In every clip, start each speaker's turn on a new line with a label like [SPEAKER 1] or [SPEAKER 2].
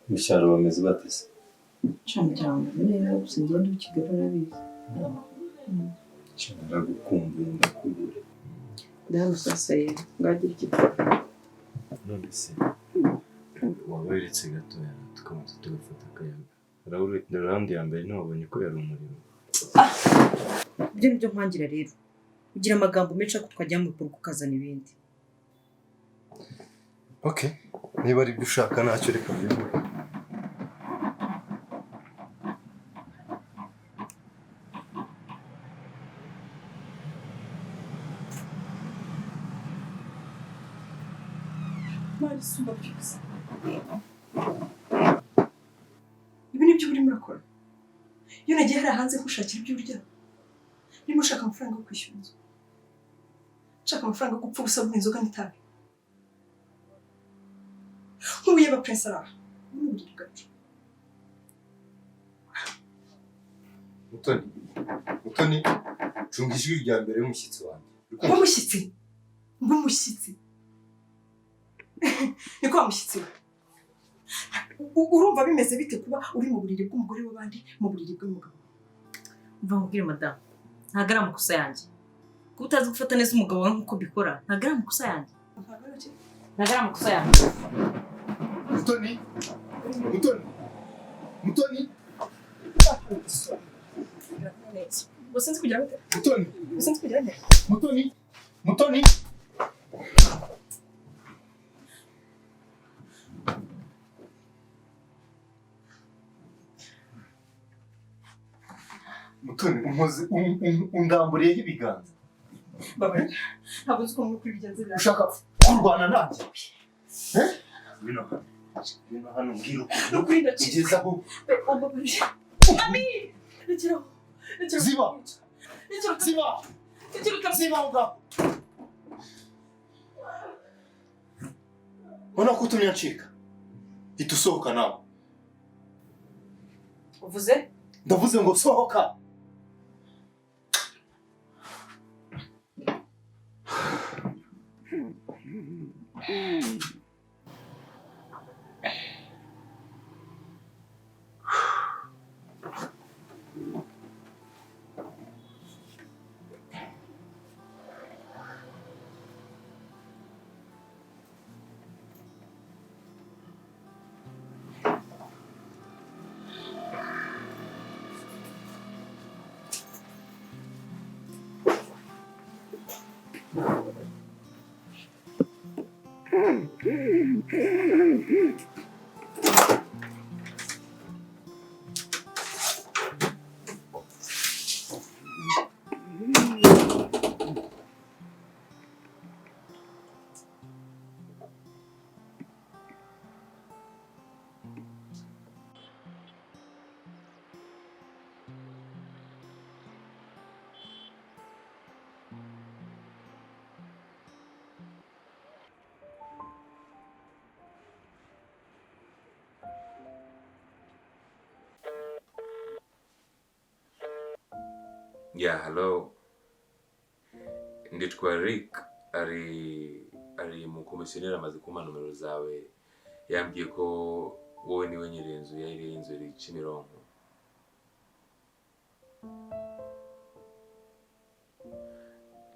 [SPEAKER 1] Mucyaro bameze batese.
[SPEAKER 2] Cyane neza gusa ngende ukigero nabizi.
[SPEAKER 1] Cyangwa gukumbuye ndakubure.
[SPEAKER 2] Ndahano sasa yego ngagira iki.
[SPEAKER 1] None se waberetse gatoya tukamuza tugafata akayaga. Raundi ya mbere nabonye ko yari umuriro.
[SPEAKER 2] Ibyo nibyo mpangira rero. Ugira amagambo menshi ko twajya mu rugo ukazana ibindi.
[SPEAKER 1] Okay, niba ari byo ushaka ntacyo reka mbivuge.
[SPEAKER 3] Mari sumba byose. Ibi nibyo uri murakora. Iyo nagiye hari hanze kushakira ibyo urya. Nimo ushaka amafaranga yo kwishyura inzu. Ushaka amafaranga yo gupfa ubusa bw'inzoga n'itabi. Nk'ubuye ba Prince ara. N'uburiri bwacu.
[SPEAKER 1] Mutoni, cunga ijwi rya mbere y'umushyitsi wanjye.
[SPEAKER 3] Nk'umushyitsi. Niko wamushyitsi we. Urumva bimeze bite kuba uri mu buriri bw'umugore w'abandi mu buriri bw'umugabo?
[SPEAKER 2] Umva nkubwire madamu. Ntago ari amakosa yanjye. Kuba utazi gufata neza umugabo wawe nk'uko bikora, ntago ari amakosa yanjye. Ntago ari amakosa yanjye.
[SPEAKER 1] Mutoni.
[SPEAKER 3] Ubusanzwe kugira ngo
[SPEAKER 1] Mutoni. Mutoni, undamburiyeho ibiganza.
[SPEAKER 3] Baba, ntabwo uzi ko muri kubigenza bya.
[SPEAKER 1] Ushaka kurwana nanjye? Bino hano mbwira
[SPEAKER 3] Frida
[SPEAKER 1] kugeza aho.
[SPEAKER 3] Mami! Rekeraho.
[SPEAKER 1] Ziba nga. Mbona ko utumye ncika. Hita usohoka nawe.
[SPEAKER 3] Uvuze?
[SPEAKER 1] Ndavuze ngo sohoka.
[SPEAKER 4] Yeah, hello. Nditwa Rick ari umukomisiyoneri amaze kumpa nomero zawe. Yambwiye ko wowe niwe nyiri inzu iri Kimironko.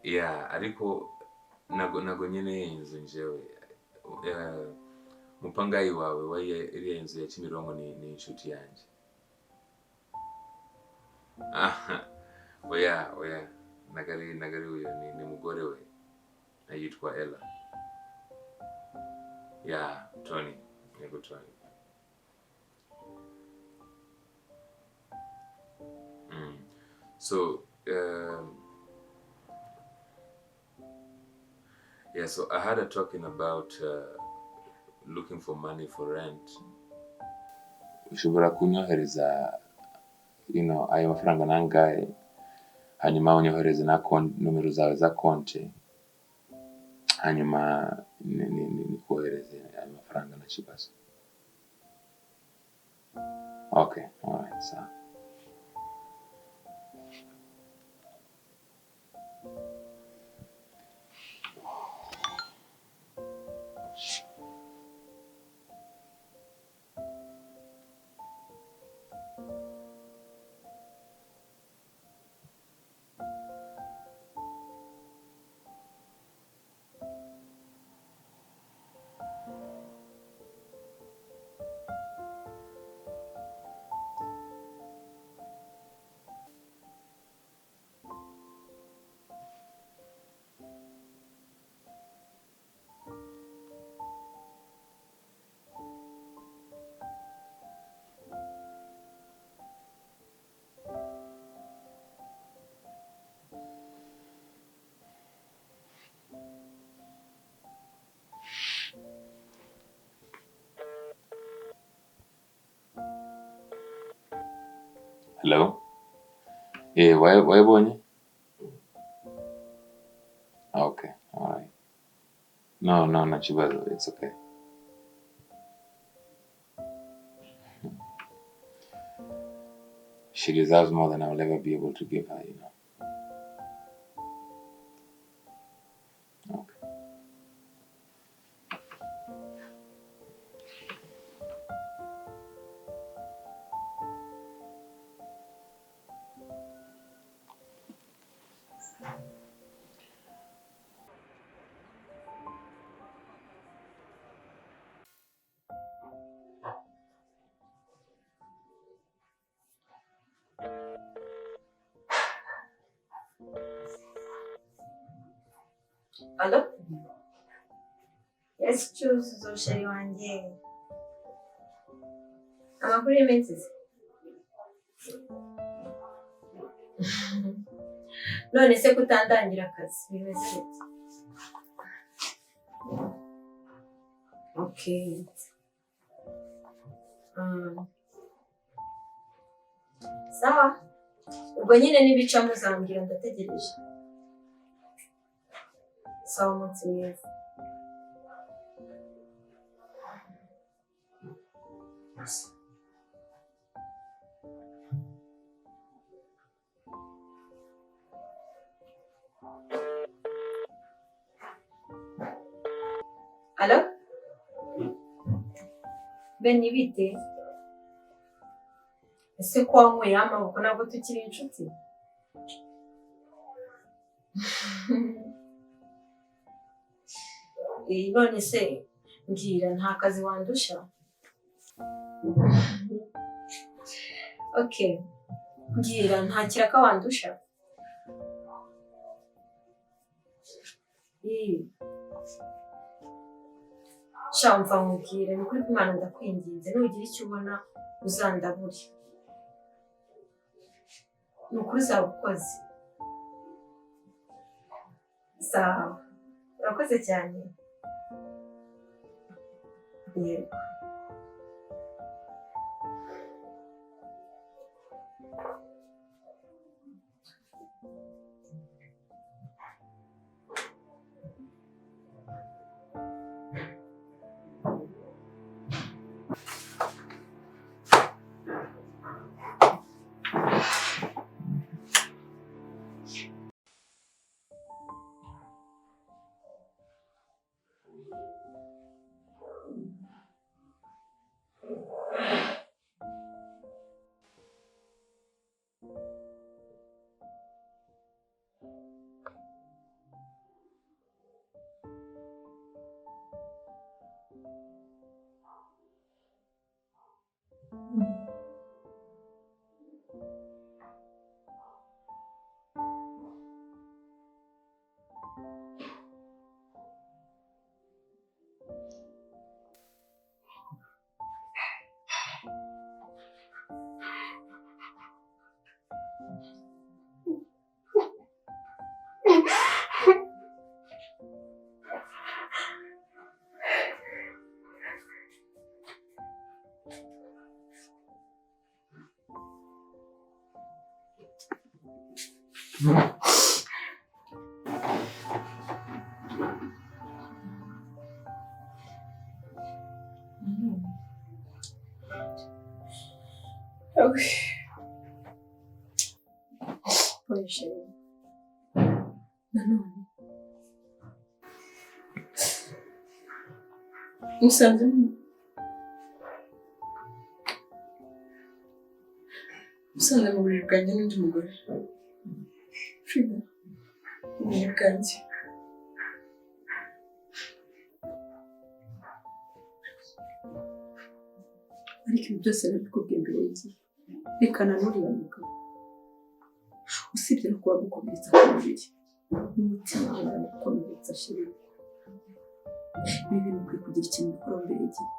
[SPEAKER 4] Yeah, ariko nago nyene inzu njewe. Mupangayi wawe iri inzu ya Kimironko ni inshuti yanjye. Oya. Nagari uyo ni mugore we. Ayitwa Ella. Yeah, Toni. Yego Toni. So, so I had a talking about looking for money for rent. Ushobora kunyohereza ayo mafaranga nangahe, hanyuma unyohereze na nomero zawe za konti, hanyuma nikohereze ayo mafaranga na kibazo. Okay, alright, so. Hello? Wayibonye? Okay, alright. No, not kibazo. It's okay. She deserves more than I will ever be able to give her, Okay.
[SPEAKER 5] Allo? Yes, cyuzuzo sheri wanjye. Amakuru y'iminsi se? None se kutandangira akazi bimeze bite? Okay. Sawa. Ubwo nyine nibica muzambwira ndategereje. Sawa umunsi mwiza. Allo? Beni bite? Ese ko wanyweye amaboko ntabwo tukiri inshuti? None se mbwira nta kazi wandusha? Okay. Mbwira nta kiraka wandusha? Shamva nkubwire ni kuri Imana ndakwinginze nugira icyo ubona uzandabure. Ni ukuri uzaba ukoze. Sawa. Urakoze cyane. Yego. Okay. Pois é. Não. Musanze mu buriri bwanjye n'undi mugore. Frida. Uburiri bwanjye. Ariko ibi byose nabikubwiye mbere y'igihe. Reka nanuriya mugabo. Usibye no kuba gukomeretsa ku mubiri. N'umutima wawe gukomeretsa sheri. Ibi bintu ukwiye kugira ikintu ukora mbere y'igihe.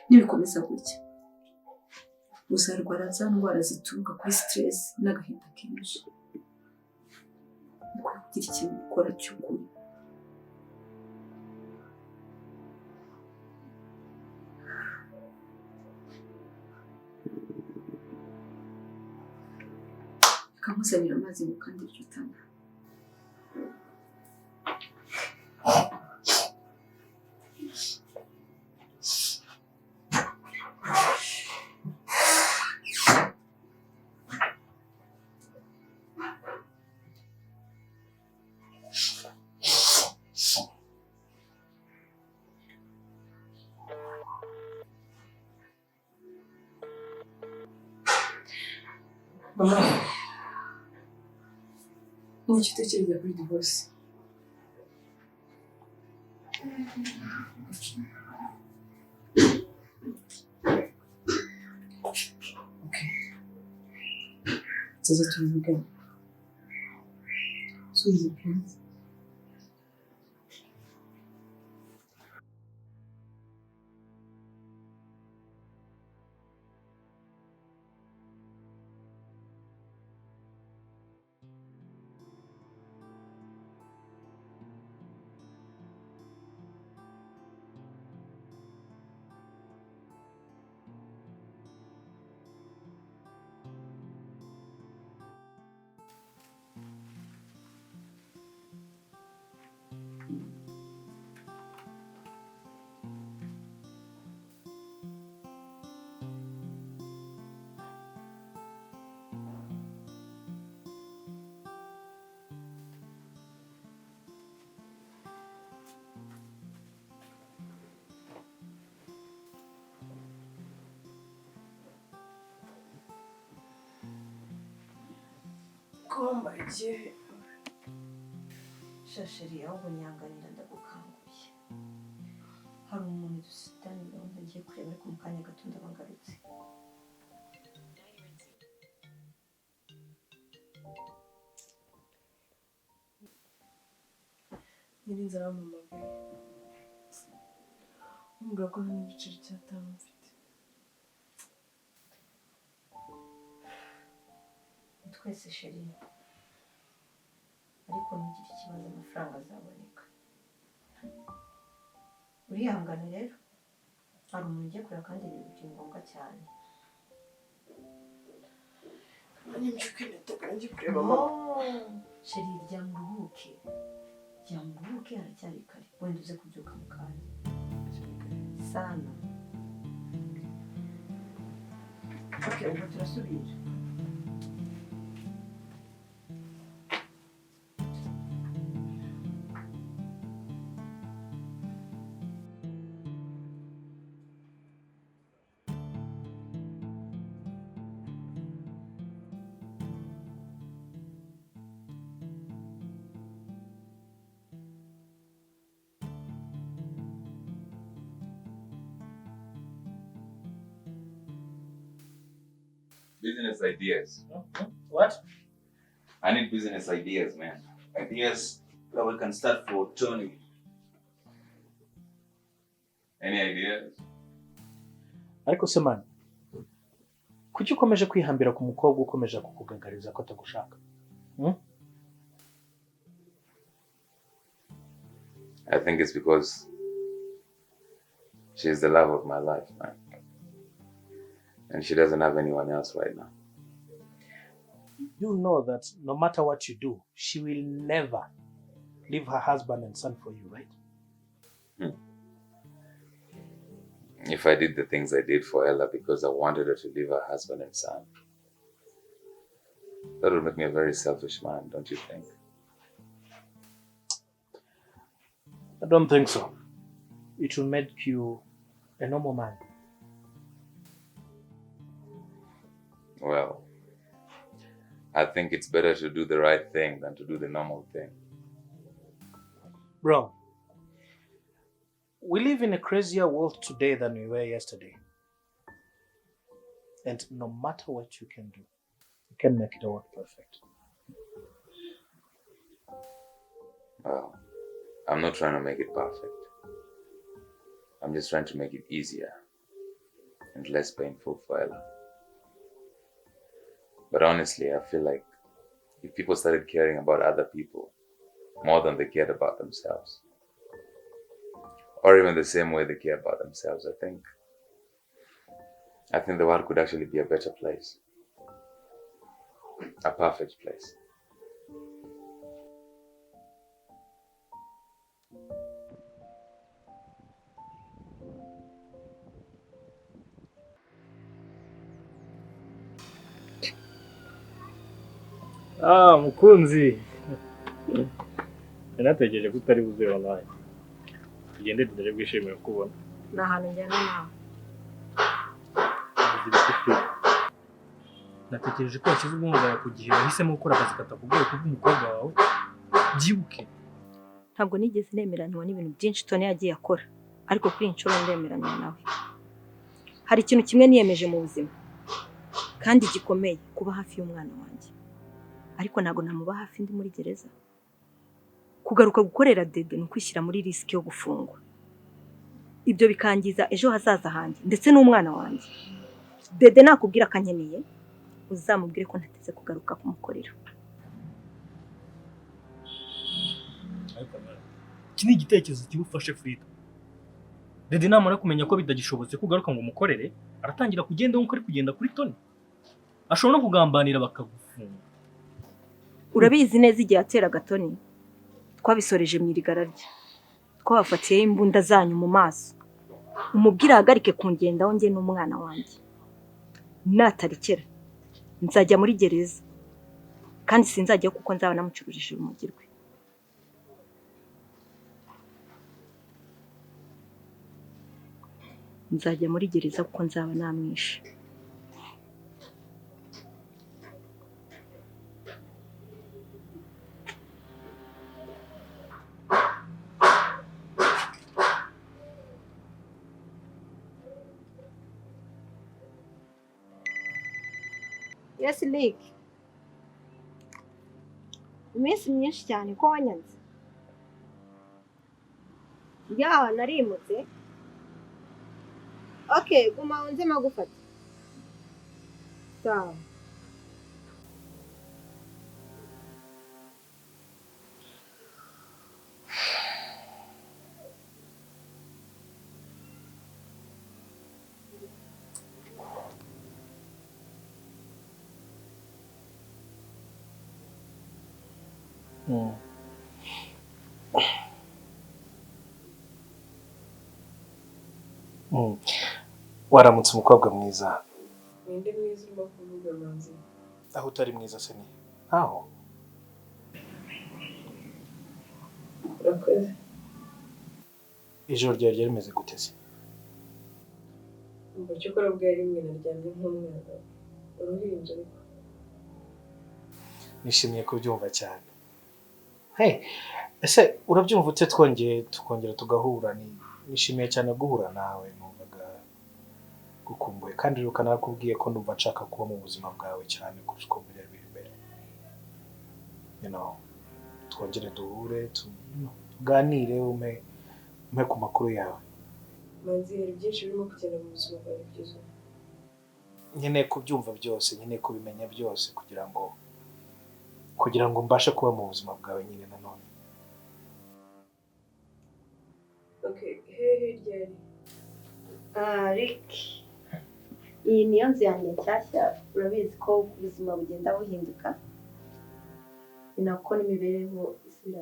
[SPEAKER 5] Nibikomeza gutya. Uzarwara za ndwara zituruka kuri stress n'agahinda kenshi. Ukwiye kugira ikintu ukora cy'ukuri. nkuzanira amazi ngo kandi iryo utanga.
[SPEAKER 3] Mama, ni iki utekereza kuri divorce? Okay. Sasa tubivugane. Subiza please. Komba igihe
[SPEAKER 2] shasheri aho bunyanganira ndagukanguye. Hari umuntu dusitani gahunda ngiye kureba ariko mu kanya gato ndabangarutse.
[SPEAKER 3] nyirinze aramumagaye. Umbwira ko nta n'igiceri cy'atanu mfite.
[SPEAKER 2] Twese sheri. Ariko ntugire ikibazo amafaranga azaboneka. Urihangane rero. Hari umuntu ugiye kureba kandi ibintu biri ngombwa cyane.
[SPEAKER 3] Ntucikwe nitaga njye kureba mama.
[SPEAKER 2] Sheri ryamuruhuke. Ryamuruhuke haracyari kare. Wenda uze kubyuka mu kanya. Sana. Okay, ubu turasubira.
[SPEAKER 4] Business ideas.
[SPEAKER 6] What?
[SPEAKER 4] I need business ideas, man.
[SPEAKER 6] Ideas that we can start for Toni.
[SPEAKER 4] Any ideas?
[SPEAKER 6] Ariko se man, kuki ukomeje kwihambira ku mukobwa ukomeje kukugangariza ko atagushaka?
[SPEAKER 4] I think it's because she's the love of my life, man. And she doesn't have anyone else right now.
[SPEAKER 6] You know that no matter what you do, she will never leave her husband and son for you, right?
[SPEAKER 4] If I did the things I did for Ella because I wanted her to leave her husband and son, that would make me a very selfish man, don't you think?
[SPEAKER 6] I don't think so. It will make you a normal man.
[SPEAKER 4] Well, I think it's better to do the right thing than to do the normal thing.
[SPEAKER 6] Bro, we live in a crazier world today than we were yesterday. And no matter what you can do, you can make it work perfect.
[SPEAKER 4] Well, I'm not trying to make it perfect. I'm just trying to make it easier and less painful for Ella. But honestly, I feel like if people started caring about other people more than they cared about themselves, or even the same way they care about themselves, I think the world could actually be a better place. A perfect place.
[SPEAKER 6] Mukunzi. Nategereje ko utari buze wallahi. Tugende tudaje bwishimiye kubona.
[SPEAKER 2] Ni ahantu njyana nawe.
[SPEAKER 6] Natekereje ko washyize umwuga ku gihe wahisemo gukora akazi katakubwiye kuba umukobwa wawe. Byibuke.
[SPEAKER 2] Ntabwo nigeze nemeranywa n'ibintu byinshi Toni yagiye akora, ariko kuri inshuro ndemeranywa nawe. Hari ikintu kimwe niyemeje mu buzima kandi gikomeye, kuba hafi y'umwana wanjye. Ariko ntabwo namuba hafi ndi muri gereza. Kugaruka gukorera Dede ni ukwishyira muri risk yo gufungwa. Ibyo bikangiza ejo hazaza hanjye ndetse n'umwana wanjye. Dede nakubwira akanyeneye, uzamubwire ko ntateze kugaruka kumukorera.
[SPEAKER 6] Iki ni igitekerezo kibufashe Frida. Dede namara kumenya ko bitagishobotse kugaruka ngo umukorere, aratangira kugenda nk'uko ari kugenda kuri Toni. Ashobora no kugambanira bakagufunga.
[SPEAKER 2] Urabizi neza igihe ateraga Toni, twabisoreje mu irigara rye. Twabafatiyeho imbunda zanyu mu maso. Umubwira ahagarike kungendaho njye n'umwana wanjye. Natarikera nzajya muri gereza, kandi sinzajya kuko nzaba namucururije urumogi rwe. Nzajya muri gereza kuko nzaba namwishe.
[SPEAKER 7] Yes, Nick. Iminsi myinshi cyane ko wanyanze. Ya, narimutse. Okay, guma unze magufata. Sawa.
[SPEAKER 6] Waramutse umukobwa mwiza.
[SPEAKER 3] Ninde mwiza urimo kuvuga manzi?
[SPEAKER 6] Aho utari mwiza se ni? Aho.
[SPEAKER 3] Urakoze.
[SPEAKER 6] Ijoro ryari rimeze gute se?
[SPEAKER 3] Umva cyo kora bwa rimwe naryamye nk'umwana. Uruhinja ariko.
[SPEAKER 6] Nishimiye kubyumva cyane. Hey, ese urabyumva ute tukongera tugahura? Nishimiye cyane guhura nawe, numvaga gukumbuye kandi ruka narakubwiye ko ndumva nshaka kuba mu buzima bwawe cyane kurusha uko byari biri mbere. Twongere duhure, tuganire, umpe ku makuru yawe.
[SPEAKER 3] Manzi, hari byinshi birimo kugenda mu buzima bwawe byiza.
[SPEAKER 6] Nkeneye kubyumva byose, nkeneye kubimenya byose kugira ngo mbashe kuba mu buzima bwawe nyine nanone.
[SPEAKER 3] Okay, ryari?
[SPEAKER 7] Rick. Iyi niyo nzu yanjye nshyashya, urabizi ko ubuzima bugenda buhinduka. Ni nako n'imibereho isubira